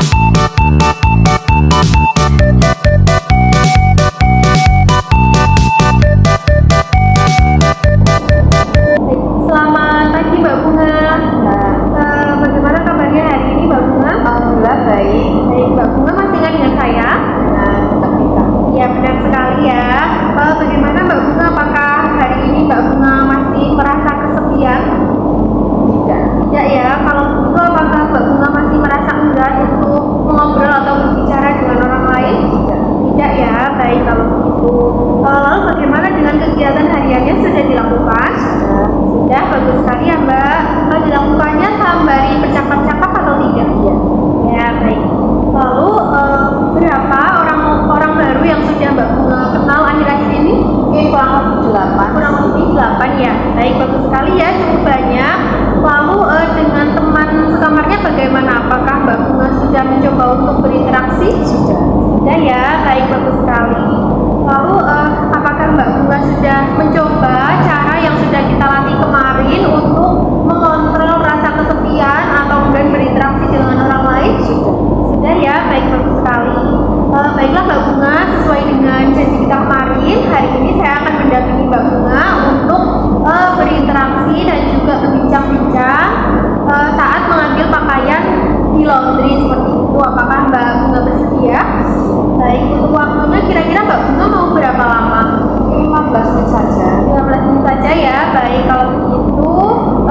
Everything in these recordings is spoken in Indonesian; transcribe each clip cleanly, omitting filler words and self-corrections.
Selamat pagi Mbak Bunga. Bagaimana kabarnya hari ini Mbak Bunga? Alhamdulillah baik. Baik, Mbak Bunga masih ingat dengan saya? Dengan kita. Ya, benar sekali ya. Bagaimana Mbak Bunga? Apakah hari ini Mbak Bunga masih merasa kesepian? Tidak. Tidak ya. Kalau begitu, apakah Mbak Bunga masih merasa enggan untuk mengobrol atau berbicara dengan orang lain? Tidak. Tidak ya. Baik, kalau begitu. Lalu bagaimana dengan kegiatan hariannya sudah dilakukan? Sudah, bagus sekali ya Mbak. Dilakukannya sembari bercakap-cakap atau tidak? Iya. Ya, baik. Lalu berapa orang baru yang sudah Mbak Bunga kenal akhir-akhir ini? Oke, kurang lebih 8. Kurang lebih 8 ya. Baik, bagus sekali ya, cukup banyak. Lalu dengan teman sekamarnya bagaimana? Apakah Mbak Bunga sudah mencoba untuk berinteraksi? Sudah. Sudah ya, baik, bagus sekali. Lalu apakah Mbak Bunga sudah mencoba cara yang sudah kita latih kemarin untuk mengontrol rasa kesepian atau kemudian berinteraksi dengan orang lain? Sudah. Sudah ya, baik, bagus sekali. Baiklah Mbak Bunga, sesuai dengan janji kita kemarin, hari ini saya akan mendampingi Mbak Bunga untuk berinteraksi dan juga berbincang-bincang saat mengambil pakaian di laundry seperti itu. Apakah Mbak Bunga bersedia? Baik, untuk waktunya kira-kira Mbak Bunga mau berapa lama? 15 menit saja. 15 menit saja ya. Baik, kalau begitu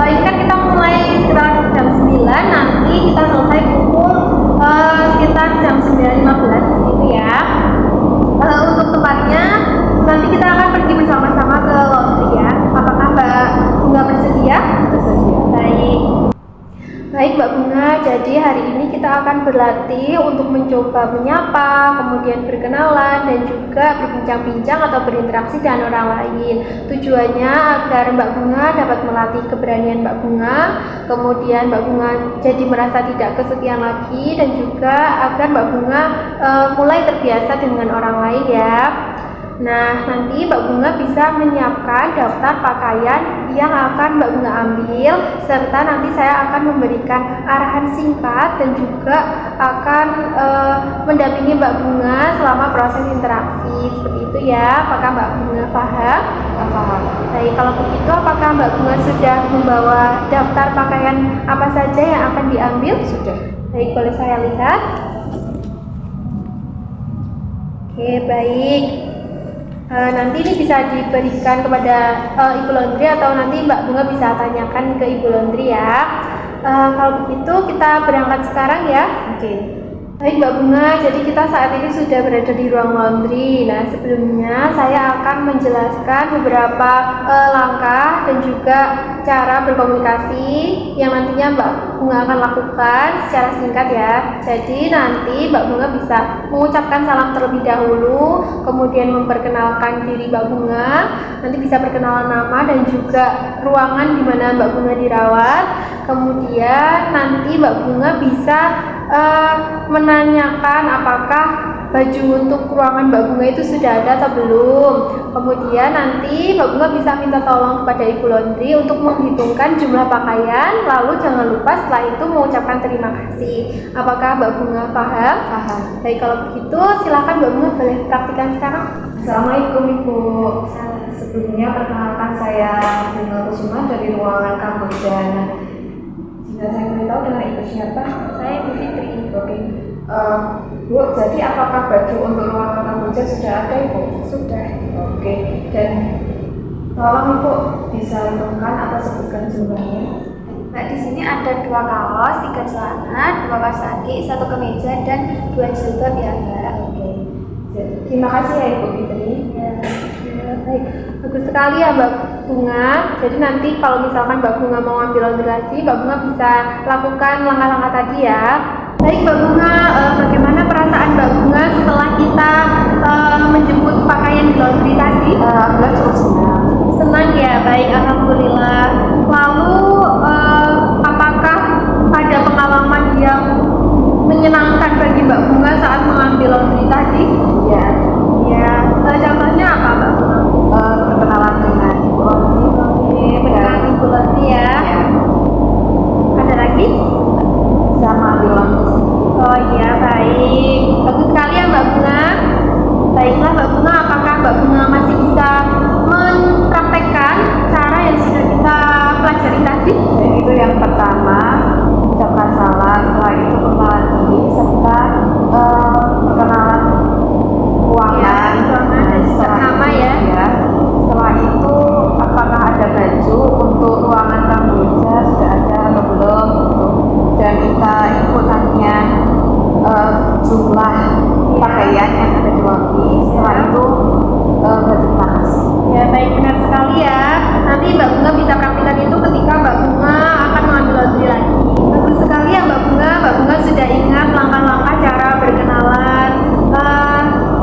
ini kan kita mulai sekitar jam 9, nanti kita selesai pukul sekitar jam 9.15 gitu ya. Untuk tempatnya nanti kita akan pergi bersama-sama ke laundry ya. Apakah Mbak Bunga bersedia? Bersedia. Baik. Baik Mbak Bunga, jadi hari ini kita akan berlatih untuk mencoba menyapa, kemudian berkenalan, dan juga berbincang-bincang atau berinteraksi dengan orang lain. Tujuannya agar Mbak Bunga dapat melatih keberanian Mbak Bunga, kemudian Mbak Bunga jadi merasa tidak kesepian lagi, dan juga agar Mbak Bunga mulai terbiasa dengan orang lain ya. Nah, nanti Mbak Bunga bisa menyiapkan daftar pakaian yang akan Mbak Bunga ambil, serta nanti saya akan memberikan arahan singkat dan juga akan mendampingi Mbak Bunga selama proses interaksi seperti itu ya. Apakah Mbak Bunga paham? Paham. Baik, kalau begitu apakah Mbak Bunga sudah membawa daftar pakaian apa saja yang akan diambil? Sudah. Baik, boleh saya lihat? Oke, baik. Nanti ini bisa diberikan kepada Ibu Laundry atau nanti Mbak Bunga bisa tanyakan ke Ibu Laundry ya. Kalau begitu kita berangkat sekarang ya. Oke. Baik Mbak Bunga, jadi kita saat ini sudah berada di ruang laundry. Nah, sebelumnya saya akan menjelaskan beberapa langkah dan juga cara berkomunikasi yang nantinya Mbak Bunga akan lakukan secara singkat ya. Jadi nanti Mbak Bunga bisa mengucapkan salam terlebih dahulu, kemudian memperkenalkan diri Mbak Bunga, nanti bisa perkenalan nama dan juga ruangan di mana Mbak Bunga dirawat. Kemudian nanti Mbak Bunga bisa menanyakan apakah baju untuk ruangan Mbak Bunga itu sudah ada atau belum. Kemudian nanti Mbak Bunga bisa minta tolong kepada Ibu Laundry untuk menghitungkan jumlah pakaian, lalu jangan lupa setelah itu mengucapkan terima kasih. Apakah Mbak Bunga paham? Paham. Baik, kalau begitu silakan Mbak Bunga boleh praktikkan sekarang. Assalamualaikum Ibu. Sebelumnya perkenalkan saya Bunga Kusuma dari ruangan Kamboja. Jika saya boleh tahu dengan Ibu siapa? Saya Ibu Fitri. Oke. Bu, jadi apakah baju untuk ruangan Kamboja sudah ada Ibu? Sudah. Oke. Dan tolong Ibu bisa hitungkan atau sebutkan jumlahnya. Mbak, di sini ada 2 kaos, 3 celana, 2 kaos kaki, 1 kemeja, dan 2 jilbab ya Mbak. Oke. Terima kasih ya Ibu Fitri. Ya, baik. Bagus sekali ya Mbak Bunga. Jadi nanti kalau misalkan Mbak Bunga mau ambil laundry lagi, Mbak Bunga bisa lakukan langkah-langkah tadi ya. Baik Mbak Bunga, bagaimana perasaan Mbak Bunga setelah kita menjemput pakaian di laundry tadi? Alhamdulillah cukup senang. Senang ya, baik, alhamdulillah. Lalu apakah ada pengalaman yang menyenangkan bagi Mbak Bunga saat mengambil laundry tadi? Ya. Ya, contohnya apa Mbak Bunga? Perkenalan dengan Ibu Laundry. Oke, berkenalan Ibu Laundry ya. Ya. Ada lagi? Sama ambil laundry. Oh iya, baik. Bagus sekali ya Mbak Bunga. Baiklah Mbak Bunga, apakah Mbak Bunga masih bisa mempraktekkan cara yang sudah kita pelajari tadi? Itu yang pertama, ucapkan salam, setelah itu perkenalan diri serta perkenalan ruangan. Dan Setelah sama itu, ya. setelah itu apakah ada baju untuk ruangan Kamboja, sudah ada atau belum gitu. Dan kita ikut hanya jumlah pakaian yang ada di lobby. Setelah itu berterima kasih. Ya baik, benar sekali ya. Nanti Mbak Bunga bisa praktikkan itu ketika Mbak Bunga akan mengambil laundry lagi. Bagus sekali ya Mbak Bunga. Mbak Bunga sudah ingat langkah-langkah cara berkenalan.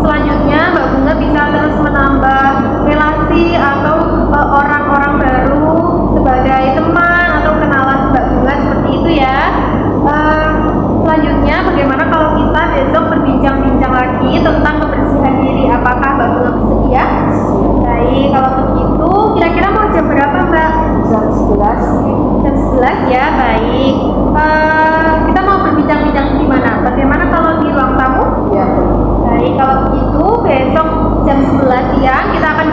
Selanjutnya Mbak Bunga bisa terus menambah relasi atau orang-orang baru sebagai teman atau kenalan Mbak Bunga seperti itu ya. Selanjutnya bagaimana kalau kita besok berbincang-bincang lagi tentang kebersihan diri? Apakah Mbak Bunga bersedia? Baik, kalau begitu kira-kira mau jam berapa Mbak? Jam 11 nih. Jam 11 ya, baik. Kita mau berbincang-bincang di mana? Bagaimana kalau di ruang tamu? Ya. Baik, kalau begitu besok jam 11 siang kita akan